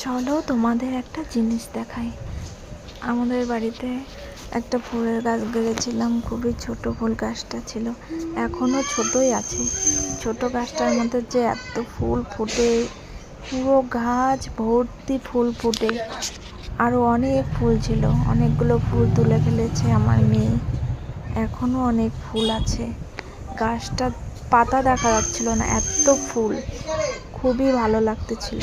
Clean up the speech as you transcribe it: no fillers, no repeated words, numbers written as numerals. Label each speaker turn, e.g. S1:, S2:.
S1: চলো তোমাদের একটা জিনিস দেখাই। আমাদের বাড়িতে একটা ফুলের গাছ গেড়েছিলাম, খুবই ছোট ফুল গাছটা ছিল, এখনো ছোটই আছে। ছোট গাছটার মধ্যে যে এত ফুল ফুটে, পুরো গাছ ভর্তি ফুল ফুটে। আরো অনেক ফুল ছিল, অনেকগুলো ফুল তুলে ফেলেছে আমার মেয়ে, এখনো অনেক ফুল আছে। গাছটা পাতা দেখা যাচ্ছিল না, এত ফুল, খুবই ভালো লাগতেছিল।